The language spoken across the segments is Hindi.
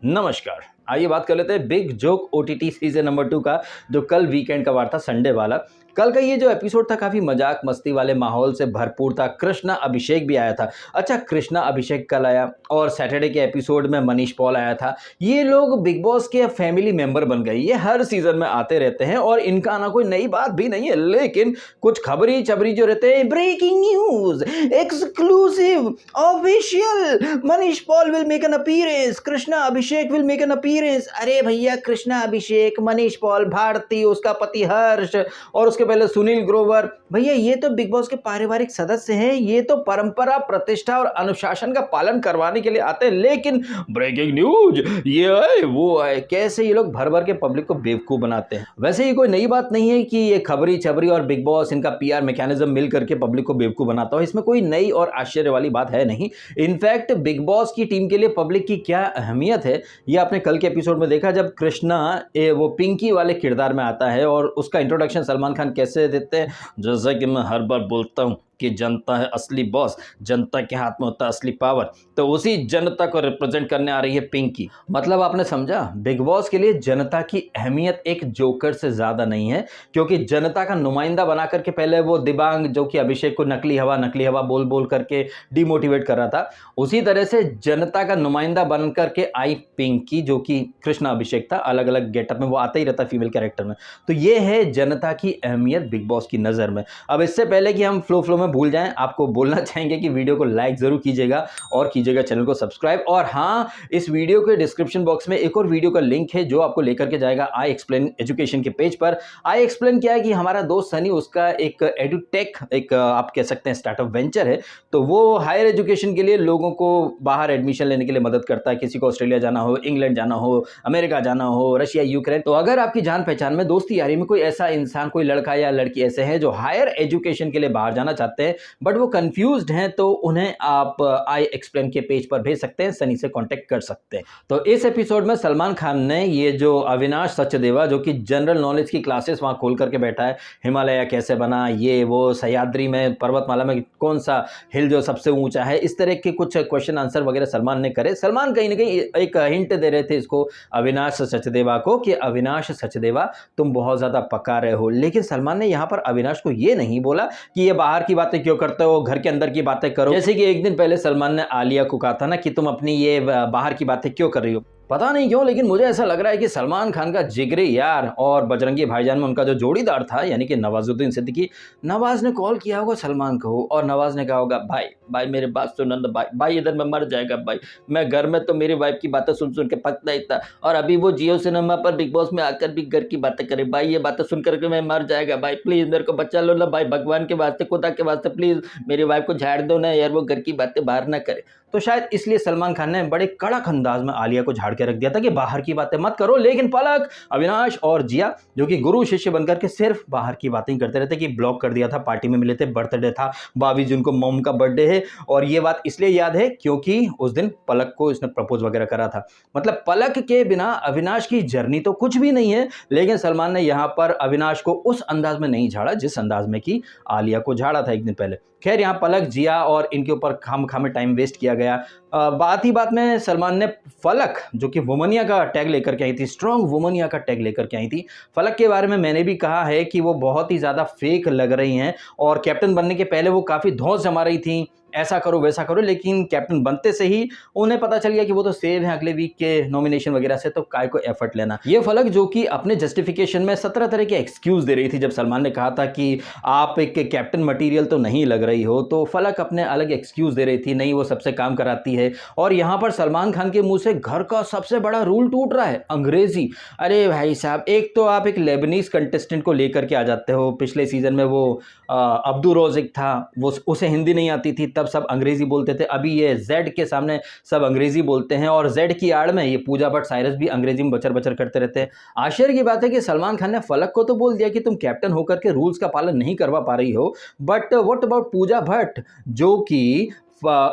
नमस्कार। आइए बात कर लेते हैं big joke OTT season number 2 का, जो कल वीकेंड का वार था, संडे वाला। कल का ये जो एपिसोड था काफ़ी मजाक मस्ती वाले माहौल से भरपूर था। कृष्णा अभिषेक भी आया था। अच्छा, कृष्णा अभिषेक कल आया और सैटरडे के एपिसोड में मनीष पॉल आया था। ये लोग बिग बॉस के फैमिली मेंबर बन गए। ये हर सीजन में आते रहते हैं और इनका आना कोई नई बात भी नहीं है, लेकिन कुछ खबरी चबरी जो रहते हैं, breaking news, exclusive, official, Manish Paul will make an appearance, Krishna Abhishek will make an appearance. अरे भैया, कृष्णा अभिषेक, मनीष पॉल, भारती, उसका पति हर्ष और उसके पहले सुनील ग्रोवर, भैया ये तो बिग बॉस के पारिवारिक सदस्य हैं। ये तो परंपरा, प्रतिष्ठा और अनुशासन का पालन करवाने के लिए आते हैं। लेकिन ब्रेकिंग न्यूज, ये है वो है, कैसे ये लोग भर भर के पब्लिक को बेवकूफ बनाते हैं। वैसे ये कोई नई बात नहीं है कि ये खबरी चबरी और बिग बॉस, इनका पीआर मैकेनिज्म मिल करके पब्लिक को बेवकूफ बनाता हो। इसमें कोई नई और आश्चर्य वाली बात है नहीं। इनफैक्ट बिग बॉस की टीम के लिए पब्लिक की क्या अहमियत है, ये आपने कल के एपिसोड में देखा, जब कृष्णा वो पिंकी वाले किरदार में आता है और उसका इंट्रोडक्शन सलमान खान कैसे देते हैं। जैसा कि मैं हर बार बोलता हूं कि जनता है असली बॉस, जनता के हाथ में होता है असली पावर, तो उसी जनता को रिप्रेजेंट करने आ रही है पिंकी। मतलब आपने समझा, बिग बॉस के लिए जनता की अहमियत एक जोकर से ज्यादा नहीं है, क्योंकि जनता का नुमाइंदा बना करके पहले वो दिबांग, जो कि अभिषेक को नकली हवा बोल बोल करके डिमोटिवेट कर रहा था, उसी तरह से जनता का नुमाइंदा बन करके आई पिंकी, जो कि कृष्णा अभिषेक था। अलग अलग गेटअप में वो आता ही रहता फीमेल कैरेक्टर में। तो ये है जनता की अहमियत बिग बॉस की नजर में। अब इससे पहले कि हम फ्लो में भूल जाएं, आपको बोलना चाहेंगे कि वीडियो को लाइक जरूर कीजिएगा और कीजिएगा चैनल को सब्सक्राइब। और हाँ, इस वीडियो के डिस्क्रिप्शन बॉक्स में एक और वीडियो का लिंक है जो आपको लेकर के जाएगा आई एक्सप्लेन एजुकेशन के पेज पर। आई एक्सप्लेन क्या है कि हमारा दोस्त सनी, उसका एक एडुटेक, एक आप कह सकते हैं स्टार्टअप वेंचर है। तो वो हायर एजुकेशन के लिए लोगों को बाहर एडमिशन लेने के लिए मदद करता है। किसी को ऑस्ट्रेलिया जाना हो, इंग्लैंड जाना हो, अमेरिका जाना हो, रशिया, यूक्रेन। तो अगर आपकी जान पहचान में, दोस्ती यारी में कोई ऐसा इंसान, कोई लड़का या लड़की ऐसे है जो हायर एजुकेशन के लिए बाहर जाना चाहते हैं बट वो कंफ्यूज्ड हैं, तो उन्हें आप आई एक्सप्लेन के पेज पर भेज सकते हैं, सनी से कांटेक्ट कर सकते हैं। तो इस एपिसोड में सलमान खान ने ये जो अविनाश सचदेवा, जो कि जनरल नॉलेज की क्लासेस वहां खोल करके बैठा है, हिमालय कैसे बना, ये वो, सह्याद्री में, पर्वतमाला में कौन सा हिल जो सबसे ऊंचा है, इस तरह के कुछ क्वेश्चन आंसर वगैरह सलमान ने करे। सलमान कहीं ना कहीं एक हिंट दे रहे थे इसको, अविनाश सचदेवा को, कि अविनाश सचदेवा तुम बहुत ज्यादा पका रहे हो। लेकिन सलमान ने यहां पर अविनाश को ये नहीं बोला कि ये बाहर की बातें क्यों करते हो, घर के अंदर की बातें करो। जैसे कि एक दिन पहले सलमान ने आलिया को कहा था ना कि तुम अपनी ये बाहर की बातें क्यों कर रही हो। पता नहीं क्यों, लेकिन मुझे ऐसा लग रहा है कि सलमान खान का जिगरी यार और बजरंगी भाईजान में उनका जो जोड़ीदार था, यानी कि नवाजुद्दीन सिद्दीकी, नवाज ने कॉल किया होगा सलमान को और नवाज ने कहा होगा, भाई भाई मेरी बात सुन नंद भाई, भाई इधर मैं मर जाएगा भाई, मैं घर में तो मेरी वाइफ की बातें सुन सुन के पकता ही था, और अभी वो जियो सिनेमा पर बिग बॉस में आकर भी घर की बातें करे, भाई ये बातें सुन करके मैं मर जाएगा भाई, प्लीज मेरे को बचा लो ना भाई, भगवान के वास्ते, खुदा के वास्ते, प्लीज मेरी वाइफ को झाड़ दो ना यार, वो घर की बातें बाहर ना करे। तो शायद इसलिए सलमान खान ने बड़े कड़क अंदाज में आलिया को झाड़ के रख दिया था कि बाहर की बातें मत करो। लेकिन पलक, अविनाश और जिया, जो कि गुरु शिष्य बनकर के सिर्फ बाहर की बातें ही करते रहते, कि ब्लॉक कर दिया था, पार्टी में मिले थे, बर्थडे था, 22 जून को मॉम का बर्थडे है। और ये बात इसलिए याद है क्योंकि उस दिन पलक को इसने प्रपोज वगैरह करा था। मतलब पलक के बिना अविनाश की जर्नी तो कुछ भी नहीं है। लेकिन सलमान ने यहां पर अविनाश को उस अंदाज में नहीं झाड़ा जिस अंदाज में कि आलिया को झाड़ा था एक दिन पहले। खैर, यहाँ पलक, जिया और इनके ऊपर खाम टाइम वेस्ट किया गया। बात ही बात में सलमान ने फलक, जो कि वुमनिया का टैग लेकर के आई थी, स्ट्रॉन्ग वुमनिया का टैग लेकर के आई थी, फलक के बारे में मैंने भी कहा है कि वो बहुत ही ज़्यादा फेक लग रही हैं और कैप्टन बनने के पहले वो काफ़ी धौंस जमा रही थी, ऐसा करो वैसा करो। लेकिन कैप्टन बनते से ही उन्हें पता चल गया कि वो तो सेव है अगले वीक के नॉमिनेशन वगैरह से, तो काय को एफर्ट लेना। ये फलक, जो कि अपने जस्टिफिकेशन में 17 तरह के एक्सक्यूज दे रही थी, जब सलमान ने कहा था कि आप एक कैप्टन मटेरियल तो नहीं लग रही हो, तो फलक अपने अलग एक्सक्यूज दे रही थी, नहीं वो सबसे काम कराती है। और यहां पर सलमान खान के मुंह से घर का सबसे बड़ा रूल टूट रहा है, अंग्रेजी। अरे भाई साहब, एक तो आप एक लेबनीज कंटेस्टेंट को लेकर के आ जाते हो, पिछले सीजन में वो अब्दुल रोजिक था, वो उसे हिंदी नहीं आती थी, तब सब अंग्रेजी बोलते थे। अभी ये जेड के सामने सब अंग्रेजी बोलते हैं, और जेड की आड़ में ये पूजा भट्ट, साइरस भी अंग्रेजी में बचर बचर करते रहते हैं। आश्चर्य की बात है कि सलमान खान ने फलक को तो बोल दिया कि तुम कैप्टन होकर के रूल्स का पालन नहीं करवा पा रही हो, but what about Pooja Bhatt, जो कि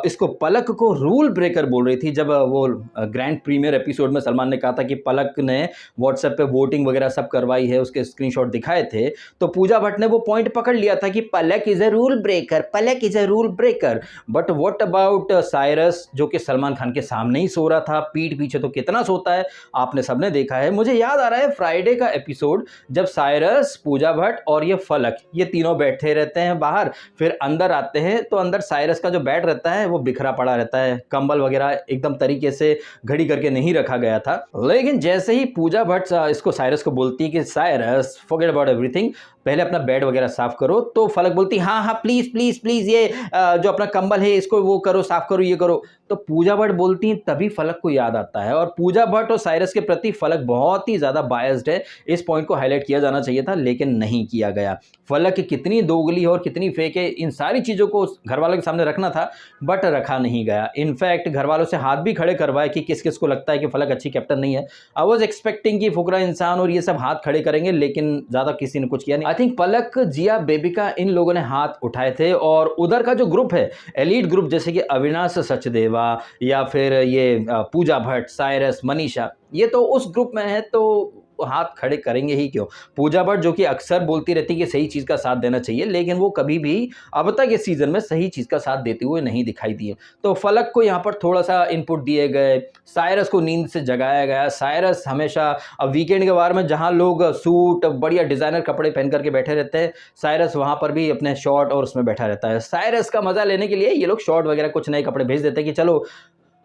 इसको पलक को रूल ब्रेकर बोल रही थी। जब वो ग्रैंड प्रीमियर एपिसोड में सलमान ने कहा था कि पलक ने व्हाट्सएप पे वोटिंग वगैरह सब करवाई है, उसके स्क्रीनशॉट दिखाए थे, तो पूजा भट्ट ने वो पॉइंट पकड़ लिया था कि Palak is a rule breaker, Palak is a rule breaker. But what about Cyrus, जो कि सलमान खान के सामने ही सो रहा था, पीठ पीछे तो कितना सोता है, आपने सबने देखा है। मुझे याद आ रहा है फ्राइडे का एपिसोड, जब साइरस, पूजा भट्ट और ये फलक, ये तीनों बैठे रहते हैं बाहर, फिर अंदर आते हैं तो अंदर साइरस का जो बेड रहता है वो बिखरा पड़ा रहता है, कंबल वगैरह एकदम तरीके से घड़ी करके नहीं रखा गया था। लेकिन जैसे ही पूजा भट्ट इसको साइरस को बोलती है कि साइरस फॉरगेट अबाउट एवरीथिंग, पहले अपना बेड वगैरह साफ करो, तो फलक बोलती हाँ हाँ प्लीज प्लीज प्लीज, ये जो अपना कंबल है इसको वो करो, साफ करो, ये करो। तो पूजा भट्ट बोलती हैं, तभी फलक को याद आता है। और पूजा भट्ट और साइरस के प्रति फलक बहुत ही ज्यादा बायस्ड है। इस पॉइंट को हाईलाइट किया जाना चाहिए था, लेकिन नहीं किया गया। फलक कितनी दोगली और कितनी फेक है, इन सारी चीजों को घर वालों के सामने रखना था, बट रखा नहीं गया। इनफैक्ट घर वालों से हाथ भी खड़े करवाए कि किस किस को लगता है कि फलक अच्छी कैप्टन नहीं है। आई वॉज एक्सपेक्टिंग कि फुकरा इंसान और ये सब हाथ खड़े करेंगे, लेकिन ज्यादा किसी ने कुछ किया नहीं। आई थिंक पलक, जिया, बेबिका, इन लोगों ने हाथ उठाए थे। और उधर का जो ग्रुप है, एलीट ग्रुप, जैसे कि अविनाश सचदेवा या फिर ये पूजा भट्ट, साइरस, मनीषा, ये तो उस ग्रुप में है, तो हाथ खड़े करेंगे ही क्यों। पूजा भट्ट जो कि अक्सर बोलती रहती है कि सही चीज का साथ देना चाहिए, लेकिन वो कभी भी अब तक इस सीजन में सही चीज का साथ देते हुए नहीं दिखाई दिए। तो फलक को यहाँ पर थोड़ा सा इनपुट दिए गए, साइरस को नींद से जगाया गया। साइरस हमेशा, अब वीकेंड के बार में जहाँ लोग सूट, बढ़िया डिजाइनर कपड़े पहन करके बैठे रहते हैं, साइरस वहां पर भी अपने शॉर्ट और उसमें बैठा रहता है। साइरस का मजा लेने के लिए ये लोग शॉर्ट वगैरह कुछ नए कपड़े भेज देते हैं कि चलो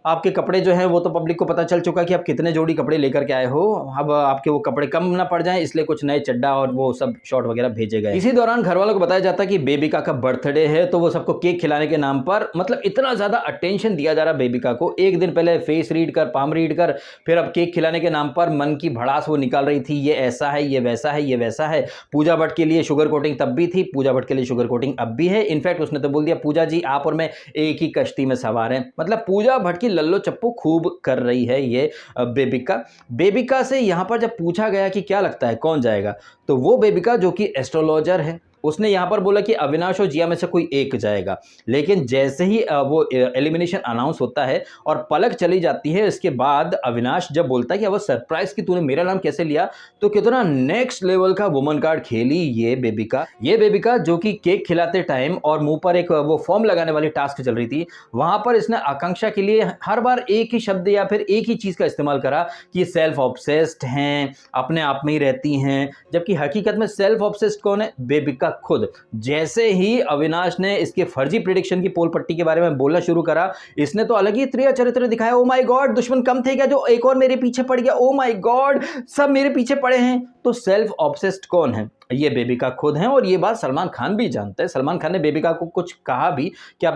आपके कपड़े जो हैं वो तो पब्लिक को पता चल चुका कि आप कितने जोड़ी कपड़े लेकर के आए हो, अब आपके वो कपड़े कम ना पड़ जाएं, इसलिए कुछ नए चड्डा और वो सब शॉर्ट वगैरह भेजे गए। इसी दौरान घर वालों को बताया जाता है कि बेबिका का बर्थडे है, तो वो सबको केक खिलाने के नाम पर, मतलब इतना ज्यादा अटेंशन दिया जा रहा बेबिका को। एक दिन पहले फेस रीड कर, पाम रीड कर, फिर अब केक खिलाने के नाम पर मन की भड़ास वो निकाल रही थी, ये ऐसा है, ये वैसा है, ये वैसा है। पूजा भट्ट के लिए शुगर कोटिंग तब भी थी, पूजा भट्ट के लिए शुगर कोटिंग अब भी है। इनफैक्ट उसने तो बोल दिया, पूजा जी आप और मैं एक ही कश्ती में सवार हैं। मतलब पूजा भट्ट की लल्लो चप्पू खूब कर रही है ये बेबिका से। यहां पर जब पूछा गया कि क्या लगता है कौन जाएगा, तो वो बेबिका जो कि एस्ट्रोलॉजर है, उसने यहां पर बोला कि अविनाश और जिया में से कोई एक जाएगा। लेकिन जैसे ही वो एलिमिनेशन अनाउंस होता है और पलक चली जाती है, इसके बाद अविनाश जब बोलता है कि अब सरप्राइज कि तूने मेरा नाम कैसे लिया, तो कितना नेक्स्ट लेवल का वुमन कार्ड खेली ये बेबिका जो कि केक खिलाते टाइम और मुंह पर एक वो फॉर्म लगाने वाली टास्क चल रही थी, वहां पर इसने आकांक्षा के लिए हर बार एक ही शब्द या फिर एक ही चीज का इस्तेमाल करा कि सेल्फ ऑब्सेस्ड हैं, अपने आप में ही रहती हैं, जबकि हकीकत में सेल्फ ऑब्सेस्ड कौन है? बेबिका खुद। जैसे ही अविनाश ने इसके फर्जी प्रेडिक्शन की पोल पट्टी के बारे में बोलना शुरू करा, इसने तो अलग ही त्रिया चरित्र दिखाया। ओ माय गॉड, दुश्मन कम थे क्या जो एक और मेरे पीछे पड़ गया? ओ माय गॉड, सब मेरे पीछे पड़े हैं। तो सेल्फ ऑब्सेस्ड कौन है? ये बेबिका खुद हैं। और ये बात सलमान खान भी जानते हैं। सलमान खान ने बेबिका को कुछ कहा भी कि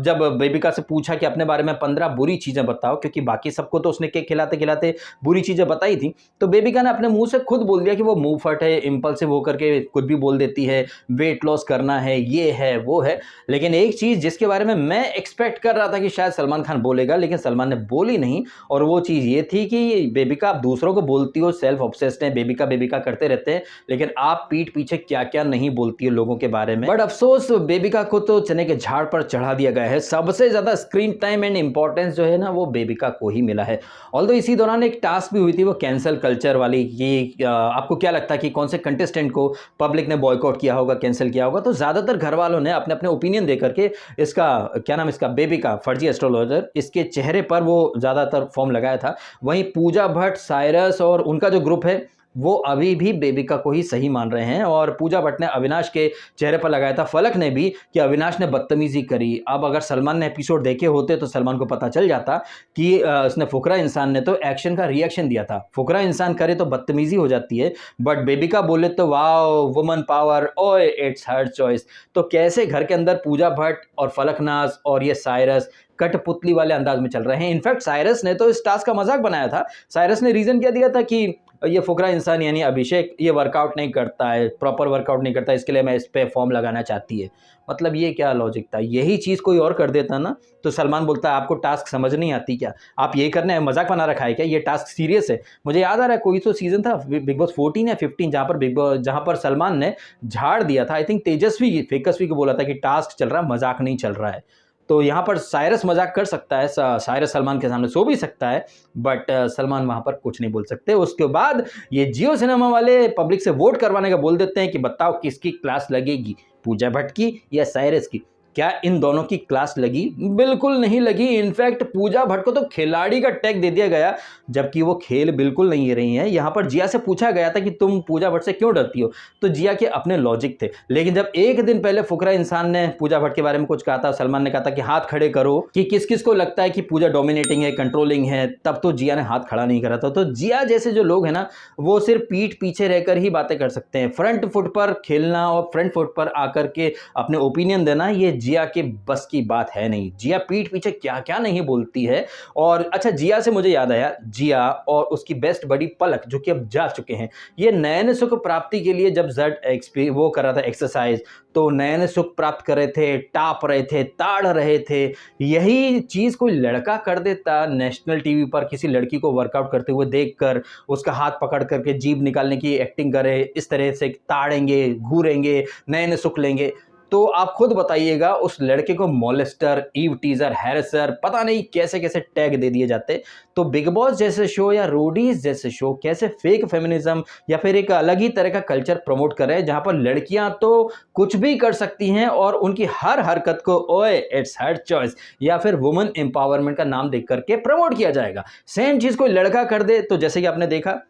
जब बेबिका से पूछा कि अपने बारे में 15 बुरी चीजें बताओ, क्योंकि बाकी सबको तो उसने केक खिलाते खिलाते बुरी चीजें बताई थी, तो बेबिका ने अपने मुंह से खुद बोल दिया कि वो मुंह फट है, इंपल्सिव होकर के कुछ भी बोल देती है, वेट लॉस करना है, ये है वो है। लेकिन एक चीज जिसके बारे में मैं एक्सपेक्ट कर रहा था कि शायद सलमान खान बोलेगा, लेकिन सलमान ने बोली नहीं, और वो चीज ये थी कि बेबिका, आप दूसरों को बोलती हो सेल्फ ऑब्सेस्ड है, बेबिका बेबिका करते रहते हैं, लेकिन आप पीठ पीछे क्या क्या नहीं बोलती है लोगों के बारे में। बट अफसोस, बेबिका को तो चने के झाड़ पर चढ़ा दिया गया है। सबसे ज्यादा स्क्रीन टाइम एंड इंपॉर्टेंस जो है ना, वो बेबिका को ही मिला है। ऑल्दो इसी दौरान एक टास्क भी हुई थी, वो कैंसल कल्चर वाली, कि आपको क्या लगता है कि कौन से कंटेस्टेंट को पब्लिक ने बॉयकॉट किया होगा, कैंसिल किया होगा? तो ज्यादातर घर वालों ने अपने अपने ओपिनियन दे करके इसका क्या नाम, इसका बेबिका फर्जी एस्ट्रोलॉजर, इसके चेहरे पर वो ज्यादातर फॉर्म लगाया था। वहीं पूजा भट्ट, साइरस और उनका जो ग्रुप है, वो अभी भी बेबिका को ही सही मान रहे हैं। और पूजा भट्ट ने अविनाश के चेहरे पर लगाया था, फलक ने भी, कि अविनाश ने बदतमीजी करी। अब अगर सलमान ने एपिसोड देखे होते तो सलमान को पता चल जाता कि इसने फुकरा इंसान ने तो एक्शन का रिएक्शन दिया था। फुकरा इंसान करे तो बदतमीजी हो जाती है, बट बेबिका बोले तो वाओ, वुमन पावर, ओए इट्स हर चॉइस। तो कैसे घर के अंदर पूजा भट्ट और फलकनाज और ये साइरस कठपुतली वाले अंदाज में चल रहे हैं। इनफैक्ट साइरस ने तो इस टास्क का मजाक बनाया था। साइरस ने रीजन क्या दिया था कि ये फुकरा इंसान यानी अभिषेक ये वर्कआउट नहीं करता है, प्रॉपर वर्कआउट नहीं करता, इसके लिए मैं इस पे फॉर्म लगाना चाहती है। मतलब ये क्या लॉजिक था? यही चीज कोई और कर देता ना, तो सलमान बोलता है आपको टास्क समझ नहीं आती क्या, आप ये करने है, मजाक बना रखा है क्या, ये टास्क सीरियस है? मुझे याद आ रहा है कोई तो सीजन था बिग बॉस 14 या 15, जहां पर सलमान ने झाड़ दिया था, आई थिंक तेजस्वी को बोला था कि टास्क चल रहा है, मजाक नहीं चल रहा है। तो यहाँ पर साइरस मजाक कर सकता है, साइरस सलमान के सामने सो भी सकता है, बट सलमान वहाँ पर कुछ नहीं बोल सकते। उसके बाद ये जियो सिनेमा वाले पब्लिक से वोट करवाने का बोल देते हैं कि बताओ किसकी क्लास लगेगी, पूजा भट्ट की या साइरस की। क्या इन दोनों की क्लास लगी? बिल्कुल नहीं लगी। इनफैक्ट पूजा भट्ट को तो खिलाड़ी का टैग दे दिया गया, जबकि वो खेल बिल्कुल नहीं रही हैं। यहाँ पर जिया से पूछा गया था कि तुम पूजा भट्ट से क्यों डरती हो, तो जिया के अपने लॉजिक थे। लेकिन जब एक दिन पहले फुकरा इंसान ने पूजा भट्ट के बारे में कुछ कहा था, सलमान ने कहा था कि हाथ खड़े करो कि किस किस को लगता है कि पूजा डोमिनेटिंग है, कंट्रोलिंग है, तब तो जिया ने हाथ खड़ा नहीं करा था। तो जिया जैसे जो लोग हैं ना, वो सिर्फ पीठ पीछे रहकर ही बातें कर सकते हैं। फ्रंट फुट पर खेलना और फ्रंट फुट पर आकर के अपने ओपिनियन देना, ये जिया के बस की बात है नहीं। जिया पीठ पीछे क्या क्या नहीं बोलती है। और अच्छा, जिया से मुझे याद आया, जिया और उसकी बेस्ट बडी पलक, जो कि अब जा चुके हैं, ये नयन सुख प्राप्ति के लिए जब जेड वो कर रहा था एक्सरसाइज, तो नयन सुख प्राप्त कर रहे थे, टाप रहे थे, ताड़ रहे थे। यही चीज कोई लड़का कर देता नेशनल टीवी पर, किसी लड़की को वर्कआउट करते हुए देखकर उसका हाथ पकड़ करके जीभ निकालने की एक्टिंग करे, इस तरह से ताड़ेंगे, घूरेंगे, नयन सुख लेंगे, तो आप खुद बताइएगा उस लड़के को मॉलेस्टर, ईव टीजर, हैरेसर, पता नहीं कैसे कैसे टैग दे दिए जाते। तो बिग बॉस जैसे शो या रोडीज जैसे शो कैसे फेक फेमिनिज्म या फिर एक अलग ही तरह का कल्चर प्रमोट कर रहे हैं, जहां पर लड़कियां तो कुछ भी कर सकती हैं और उनकी हर हरकत को ओए इट्स हर चॉइस या फिर वुमेन एम्पावरमेंट का नाम देख करके प्रमोट किया जाएगा। सेम चीज कोई लड़का कर दे तो जैसे कि आपने देखा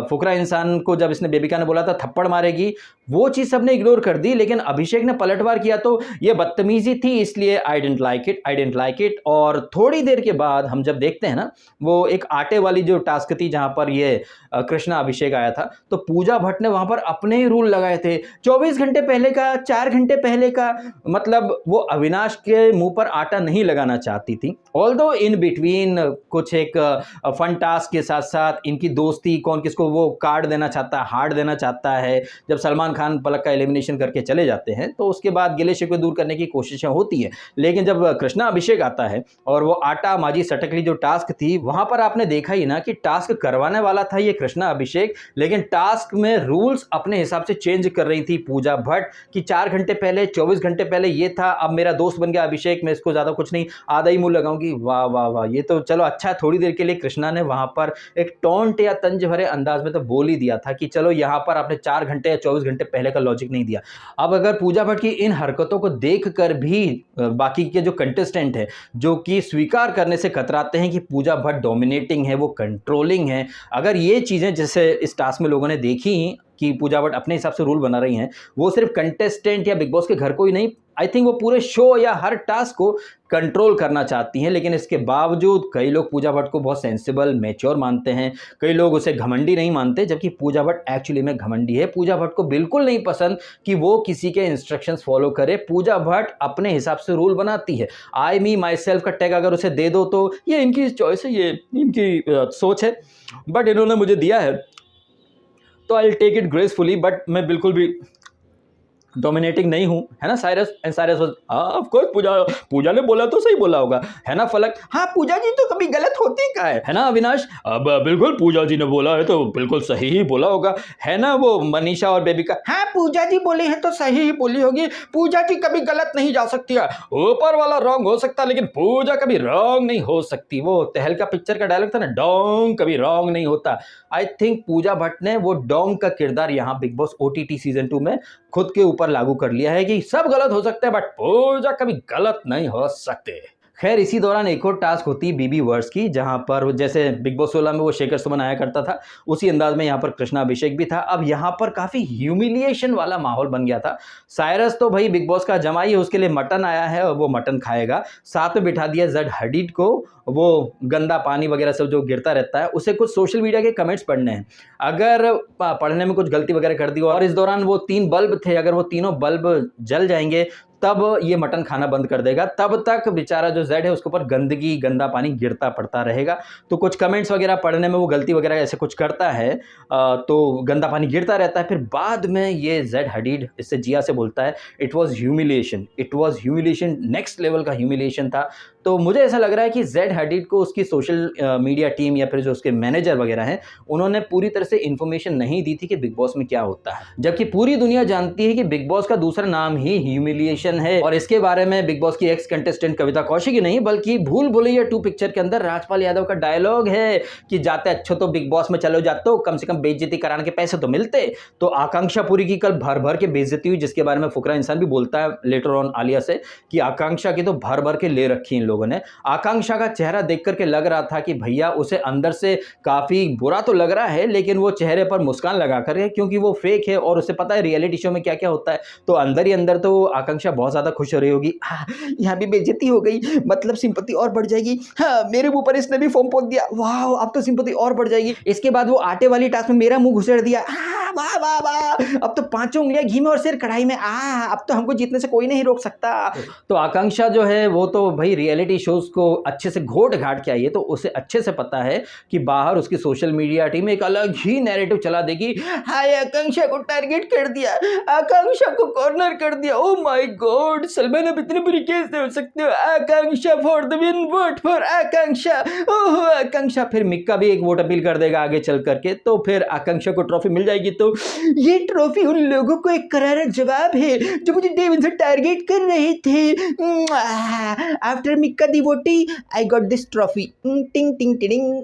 फुकरा इंसान को जब इसने बेबिका ने बोला था थप्पड़ मारेगी, वो चीज सबने इग्नोर कर दी, लेकिन अभिषेक ने पलटवार किया तो ये बदतमीजी थी, इसलिए I didn't like it, I didn't like it. और थोड़ी देर के बाद हम जब देखते हैं ना, वो एक आटे वाली जो टास्क थी जहां पर ये कृष्णा अभिषेक आया था, तो पूजा भट्ट ने वहां पर अपने ही रूल लगाए थे, 24 घंटे पहले का, 4 घंटे पहले का। मतलब वो अविनाश के मुंह पर आटा नहीं लगाना चाहती थी। ऑल्दो इन बिटवीन कुछ एक फन टास्क के साथ साथ इनकी दोस्ती, कौन किसको वो कार्ड देना चाहता है, हार्ड देना चाहता है, जब सलमान खान पलक का एलिमिनेशन करके चले जाते हैं तो उसके बाद गिले शिकवे दूर करने की कोशिशें होती है। लेकिन जब कृष्णा अभिषेक आता है और वो आटा माजी सटकली जो टास्क थी, वहां पर आपने देखा ही ना कि टास्क करवाने वाला था ये कृष्णा अभिषेक, लेकिन टास्क में रूल्स अपने हिसाब से चेंज कर रही थी पूजा भट्ट कि 4 घंटे पहले, 24 घंटे पहले ये था, अब मेरा दोस्त बन गया अभिषेक, मैं इसको ज्यादा कुछ नहीं, आधा ही मुंह लगाऊंगी। वाह वाह वाह, ये तो चलो अच्छा, थोड़ी देर के लिए कृष्णा ने वहां पर एक टोंट या तंज भरे अंदाज में तो बोल ही दिया था कि चलो यहां पर आपने 4 घंटे या 24 घंटे पहले का लॉजिक नहीं दिया। अब अगर पूजा भट्ट की इन हरकतों को देखकर भी बाकी के जो कंटेस्टेंट हैं, जो कि स्वीकार करने से कतराते हैं कि पूजा भट्ट डोमिनेटिंग है, वो कंट्रोलिंग है, अगर ये चीजें जैसे इस टास्क में लोगों ने देखी कि पूजा भट्ट अपने हिसाब से रूल बना रही हैं, वो सिर्फ कंटेस्टेंट या बिग बॉस के घर को ही नहीं, आई थिंक वो पूरे शो या हर टास्क को कंट्रोल करना चाहती हैं। लेकिन इसके बावजूद कई लोग पूजा भट्ट को बहुत सेंसिबल, मैच्योर मानते हैं, कई लोग उसे घमंडी नहीं मानते, जबकि पूजा भट्ट एक्चुअली में घमंडी है। पूजा भट्ट को बिल्कुल नहीं पसंद कि वो किसी के इंस्ट्रक्शंस फॉलो करे। पूजा भट्ट अपने हिसाब से रूल बनाती है। आई मी माई सेल्फ का टैग अगर उसे दे दो तो ये इनकी चॉइस है, ये इनकी सोच है, बट इन्होंने मुझे दिया है तो I take it gracefully. But मैं बिल्कुल भी डोमिनेटिंग नहीं हूं, है ना Cyrus? And Cyrus was of course, Pooja ने बोला तो सही बोला होगा, है ना फलक? हाँ, पूजा जी तो कभी गलत होती का है ना अविनाश? अब बिल्कुल पूजा जी ने बोला है तो बिल्कुल सही ही बोला होगा, है ना? वो मनीषा और बेबिका, हाँ पूजा जी बोले हैं तो सही ही बोली होगी, पूजा जी कभी गलत नहीं जा सकती है, ऊपर वाला रॉन्ग हो सकता लेकिन पूजा कभी रॉन्ग नहीं हो सकती। वो तहलका पिक्चर का डायलॉग था ना, डोंग कभी रॉन्ग नहीं होता। आई थिंक पूजा भट्ट ने वो डोंग का किरदार यहाँ बिग बॉस OTT सीजन 2 में खुद के ऊपर लागू कर लिया है कि सब गलत हो सकते हैं बट पूजा कभी गलत नहीं हो सकते। खैर, इसी दौरान एक और टास्क होती है बीबी वर्स की, जहां पर जैसे बिग बॉस 16 में वो शेखर सुमन आया करता था, उसी अंदाज में यहाँ पर कृष्णा अभिषेक भी था। अब यहाँ पर काफी ह्यूमिलिएशन वाला माहौल बन गया था। साइरस तो भाई बिग बॉस का जमाई है, उसके लिए मटन आया है और वो मटन खाएगा। साथ में बिठा दिया जेड हडीड को, वो गंदा पानी वगैरह सब जो गिरता रहता है, उसे कुछ सोशल मीडिया के कमेंट्स पढ़ने हैं। अगर पढ़ने में कुछ गलती वगैरह कर दी और इस दौरान वो 3 बल्ब थे, अगर वो तीनों बल्ब जल जाएंगे तब ये मटन खाना बंद कर देगा। तब तक बेचारा जो जेड है उसके ऊपर गंदगी, गंदा पानी गिरता पड़ता रहेगा। तो कुछ कमेंट्स वगैरह पढ़ने में वो गलती वगैरह ऐसे कुछ करता है तो गंदा पानी गिरता रहता है। फिर बाद में ये जेड हडीड इससे जिया से बोलता है it was humiliation, it was humiliation, next level का ह्यूमिलिएशन था। तो मुझे ऐसा लग रहा है कि जेड हडीड को उसकी सोशल मीडिया टीम या फिर जो उसके मैनेजर वगैरह हैं, उन्होंने पूरी तरह से इन्फॉर्मेशन नहीं दी थी कि बिग बॉस में क्या होता है, जबकि पूरी दुनिया जानती है कि बिग बॉस का दूसरा नाम ही ह्यूमिलिएशन है। और इसके बारे में बिग बॉस की एक्स कंटेस्टेंट कविता कौशिक ही नहीं बल्कि भूल भुलैया 2 पिक्चर के अंदर राजपाल यादव का डायलॉग है कि जाते अच्छो तो बिग बॉस में चलो जाते हो, कम से कम बेइज्जती कराने के पैसे तो मिलते। तो आकांक्षा पूरी की कल भर भर के बेइज्जती हुई, जिसके बारे में फुकरा इंसान भी बोलता है लेटर ऑन आलिया से कि आकांक्षा की तो भर भर के ले रखी इन लोगों ने। आकांक्षा का चेहरा देख करके लग रहा था कि भैया उसे अंदर से काफी बुरा तो लग रहा है, लेकिन वो चेहरे पर मुस्कान लगा कर है क्योंकि वो फेक है और उसे पता है रियलिटी शो में क्या क्या होता है। तो अंदर ही अंदर तो आकांक्षा बहुत ज्यादा खुश हो रही होगी, यहाँ भी बेइज्जती हो गई, मतलब सिंपैथी और बढ़ जाएगी। हाँ, मेरे मुंह पर इसने भी फोम पोत दिया, वाह अब तो सिंपैथी और बढ़ जाएगी। इसके बाद वो आटे वाली टास्क में मेरा मुंह घुसेड़ दिया, वाह वाह वाह, अब तो पांचों उंगलियां घी में और सिर कढ़ाई में, अब तो हमको जीतने से कोई नहीं रोक सकता। तो आकांक्षा जो है वो तो भाई रियलिटी शोज को अच्छे से घोट घाट के आई है, तो उसे अच्छे से पता है कि बाहर उसकी सोशल मीडिया टीम एक अलग ही नैरेटिव चला देगी। हाय, आकांक्षा को टारगेट कर दिया, आकांक्षा को कॉर्नर कर दिया, ओ माय गॉड सलमान अब इतने बुरी कैसे हो सकते हो, Akanksha for the win, vote for Akanksha, oh Akanksha. फिर मिक्का भी एक वोट अपील कर देगा आगे चल करके, तो फिर आकांक्षा को ट्रॉफी मिल जाएगी। तो ये ट्रॉफी उन लोगों को एक करारा जवाब है जो मुझे डे वन से टारगेट कर रहे थे। आफ्टर मिक्का दी वोटी आई गॉट दिस ट्रॉफी, टिंग टिंग टिंग।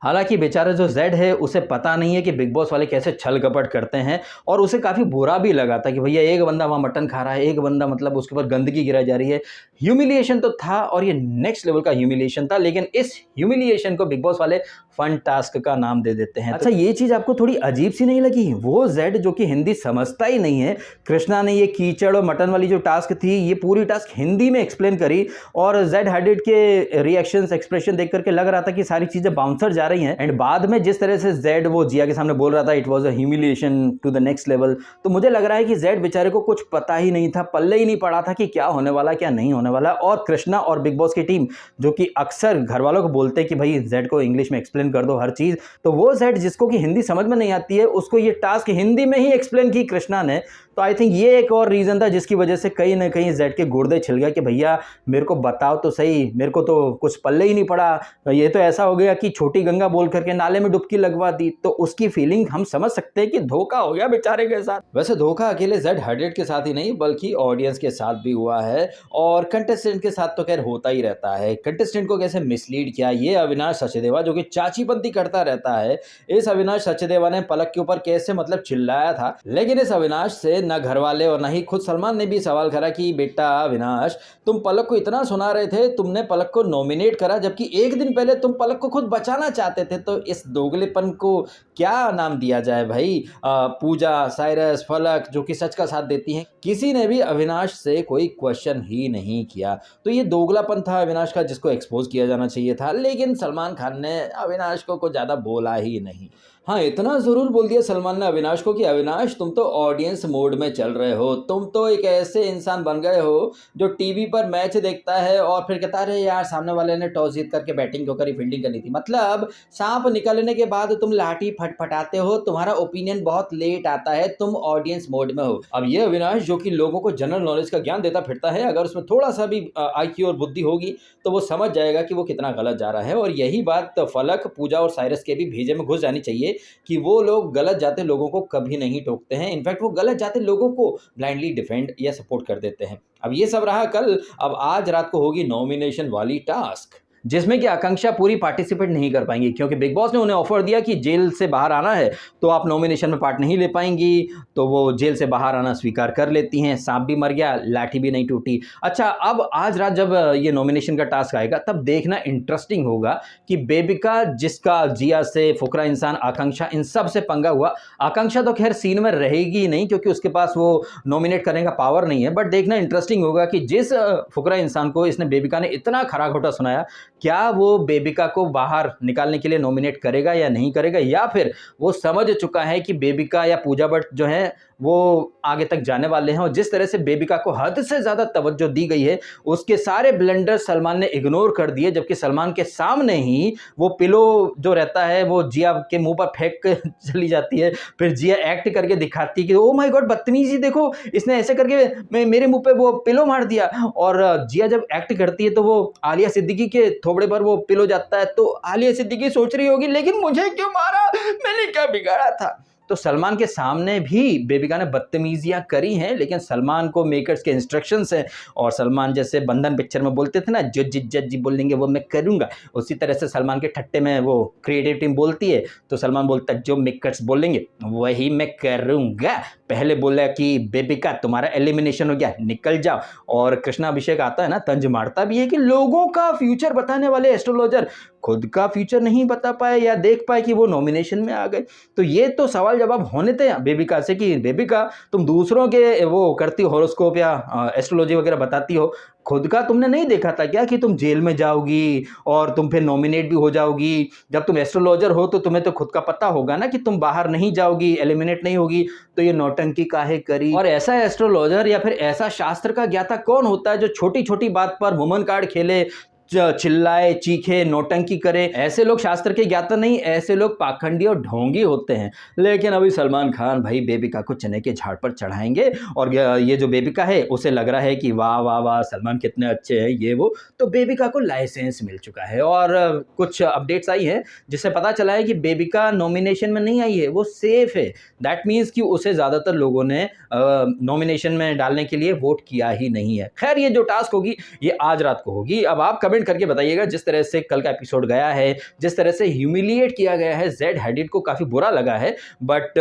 हालांकि बेचारा जो जेड है उसे पता नहीं है कि बिग बॉस वाले कैसे छल कपट करते हैं, और उसे काफ़ी बुरा भी लगा था कि भैया एक बंदा वहाँ मटन खा रहा है, एक बंदा मतलब उसके ऊपर गंदगी गिराई जा रही है। ह्यूमिलिएशन तो था और ये नेक्स्ट लेवल का ह्यूमिलिएशन था, लेकिन इस ह्यूमिलिएशन को बिग बॉस वाले फन टास्क का नाम दे देते हैं। अच्छा, ये चीज़ आपको थोड़ी अजीब सी नहीं लगी? वो जेड जो कि हिंदी समझता ही नहीं है, कृष्णा ने ये कीचड़ और मटन वाली जो टास्क थी ये पूरी टास्क हिंदी में एक्सप्लेन करी, और जेड हडीड के रिएक्शंस एक्सप्रेशन देख करके लग रहा था कि सारी चीज़ें बाउंसर जा रही हैं। एंड बाद में जिस तरह से जेड वो जिया के सामने बोल रहा था it was a humiliation to the next level, तो मुझे लग रहा है कि जेड बेचारे को कुछ पता ही नहीं था, पल्ले ही नहीं पड़ा था कि क्या होने वाला क्या नहीं होने वाला। और कृष्णा और बिग बॉस की टीम जो कि अक्सर घर वालों को बोलते हैं कि भाई जेड को इंग्लिश में एक्सप्लेन कर दो हर चीज़, तो वो जेड जिसको कि हिंदी समझ में नहीं आती है उसको ये टास्क हिंदी में ही एक्सप्लेन की कृष्णा ने। तो आई थिंक ये एक और रीज़न था जिसकी वजह से कहीं ना कहीं जेड के गुर्दे छिल गया कि भैया मेरे को बताओ तो सही, मेरे को तो कुछ पल्ले ही नहीं पड़ा, ये तो ऐसा हो गया कि छोटी गंगा बोल करके नाले में डुबकी लगवा दी। तो उसकी फीलिंग हम समझ सकते हैं कि धोखा हो गया बेचारे के साथ। वैसे धोखा अकेले जेड हडीड के साथ ही नहीं बल्कि ऑडियंस के साथ भी हुआ है, और कंटेस्टेंट के साथ तो खैर होता ही रहता है। कंटेस्टेंट को कैसे मिसलीड किया ये अविनाश सचदेवा जो कि चाचीपंती करता रहता है, इस अविनाश सचदेवा ने पलक के ऊपर कैसे मतलब चिल्लाया था। लेकिन इस अविनाश से न घर वाले और न ही खुद सलमान ने भी सवाल करा कि बेटा अविनाश तुम पलक को इतना सुना रहे थे, तुमने पलक को नॉमिनेट करा जबकि एक दिन पहले तुम पलक को खुद बचाना चाहते थे, तो इस दोगलेपन को क्या नाम दिया जाए भाई? पूजा, साइरस, फलक जो कि सच का साथ देती हैं, किसी ने भी अविनाश से कोई क्वेश्चन ही नहीं किया। तो ये दोगलापन था अविनाश का जिसको एक्सपोज किया जाना चाहिए था, लेकिन सलमान खान ने अविनाश को कुछ ज़्यादा बोला ही नहीं। हाँ, इतना ज़रूर बोल दिया सलमान ने अविनाश को कि अविनाश तुम तो ऑडियंस मोड में चल रहे हो, तुम तो एक ऐसे इंसान बन गए हो जो टीवी पर मैच देखता है और फिर कहता है अरे यार सामने वाले ने टॉस जीत करके बैटिंग क्यों करी, फील्डिंग करनी थी। मतलब सांप निकलने के बाद तुम लाठी फटफटाते हो, तुम्हारा ओपिनियन बहुत लेट आता है, तुम ऑडियंस मोड में हो। अब ये अविनाश जो कि लोगों को जनरल नॉलेज का ज्ञान देता फिरता है, अगर उसमें थोड़ा सा भी IQ और बुद्धि होगी तो वो समझ जाएगा कि वो कितना गलत जा रहा है। और यही बात फलक, पूजा और साइरस के भी भेजे में घुस जानी चाहिए कि वो लोग गलत जाते लोगों को कभी नहीं टोकते हैं, इनफैक्ट वो गलत जाते लोगों को ब्लाइंडली डिफेंड या सपोर्ट कर देते हैं। अब ये सब रहा कल, अब आज रात को होगी नॉमिनेशन वाली टास्क जिसमें कि आकांक्षा पूरी पार्टिसिपेट नहीं कर पाएंगी क्योंकि बिग बॉस ने उन्हें ऑफर दिया कि जेल से बाहर आना है तो आप नॉमिनेशन में पार्ट नहीं ले पाएंगी, तो वो जेल से बाहर आना स्वीकार कर लेती हैं। सांप भी मर गया, लाठी भी नहीं टूटी। अच्छा, अब आज रात जब ये नॉमिनेशन का टास्क आएगा तब देखना इंटरेस्टिंग होगा कि बेबिका जिसका जिया से, फुकरा इंसान, आकांक्षा इन सब से पंगा हुआ, आकांक्षा तो खैर सीन में रहेगी नहीं क्योंकि उसके पास वो नॉमिनेट करने का पावर नहीं है, बट देखना इंटरेस्टिंग होगा कि जिस फुकरा इंसान को इसने बेबिका ने इतना खरा खोटा सुनाया क्या वो बेबिका को बाहर निकालने के लिए नॉमिनेट करेगा या नहीं करेगा, या फिर वो समझ चुका है कि बेबिका या पूजा भट्ट जो है वो आगे तक जाने वाले हैं। और जिस तरह से बेबिका को हद से ज़्यादा तवज्जो दी गई है, उसके सारे ब्लंडर सलमान ने इग्नोर कर दिए, जबकि सलमान के सामने ही वो पिलो जो रहता है वो जिया के मुंह पर फेंक के चली जाती है। फिर जिया एक्ट करके दिखाती है कि ओ माय गॉड बदतमीजी देखो, इसने ऐसे करके मेरे मुंह पे वो पिलो मार दिया। और जिया जब एक्ट करती है तो वो आलिया सिद्दीकी के थोबड़े पर वो पिलो जाता है, तो आलिया सिद्दीकी सोच रही होगी लेकिन मुझे क्यों मारा, मैंने क्या बिगाड़ा था। तो सलमान के सामने भी बेबिका ने बदतमीजियां करी हैं, लेकिन सलमान को मेकर्स के इंस्ट्रक्शंस हैं, और सलमान जैसे बंधन पिक्चर में बोलते थे ना, जो जज बोलेंगे वो मैं करूंगा, उसी तरह से सलमान के ठट्टे में वो क्रिएटिव टीम बोलती है, तो सलमान बोलता है जो मेकर्स बोलेंगे वही मैं करूंगा। पहले बोला कि बेबिका तुम्हारा एलिमिनेशन हो गया, निकल जाओ। और कृष्णा अभिषेक आता है ना, तंज मारता भी है कि लोगों का फ्यूचर बताने वाले एस्ट्रोलॉजर खुद का फ्यूचर नहीं बता पाए या देख पाए कि वो नॉमिनेशन में आ गए। तो ये तो सवाल जवाब होने थे बेबिका से कि बेबिका तुम दूसरों के वो करती हो हॉरोस्कोप या एस्ट्रोलॉजी वगैरह बताती हो, खुद का तुमने नहीं देखा था क्या कि तुम जेल में जाओगी और तुम फिर नॉमिनेट भी हो जाओगी। जब तुम एस्ट्रोलॉजर हो तो तुम्हें तो खुद का पता होगा ना कि तुम बाहर नहीं जाओगी, एलिमिनेट नहीं होगी, तो ये नौटंकी काहे करी। और ऐसा एस्ट्रोलॉजर या फिर ऐसा शास्त्र का ज्ञाता कौन होता है जो छोटी छोटी बात पर वुमन कार्ड खेले, चिल्लाए चीखे नौटंकी करे। ऐसे लोग शास्त्र के ज्ञाता नहीं, ऐसे लोग पाखंडी और ढोंगी होते हैं। लेकिन अभी सलमान खान भाई बेबिका को चने के झाड़ पर चढ़ाएंगे, और ये जो बेबिका है उसे लग रहा है कि वाह वाह वाह सलमान कितने अच्छे हैं ये वो, तो बेबिका को लाइसेंस मिल चुका है। और कुछ अपडेट्स आई हैं जिससे पता चला है कि बेबिका नॉमिनेशन में नहीं आई है, वो सेफ है। दैट मीन्स कि उसे ज़्यादातर लोगों ने नॉमिनेशन में डालने के लिए वोट किया ही नहीं है। खैर ये जो टास्क होगी ये आज रात को होगी। अब आप कमेंट करके बताइएगा जिस तरह से कल का एपिसोड गया है, जिस तरह से ह्यूमिलिएट किया गया है जेड हैडिड को, काफी बुरा लगा है, बट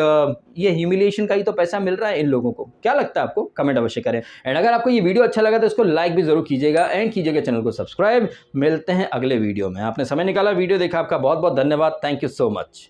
ये ह्यूमिलिएशन का ही तो पैसा मिल रहा है इन लोगों को। क्या लगता है आपको, कमेंट अवश्य करें। एंड अगर आपको ये वीडियो अच्छा लगा तो इसको लाइक भी जरूर कीजिएगा एंड कीजिएगा चैनल को सब्सक्राइब। मिलते हैं अगले वीडियो में। आपने समय निकाला, वीडियो देखा, आपका बहुत बहुत धन्यवाद। Thank you so much.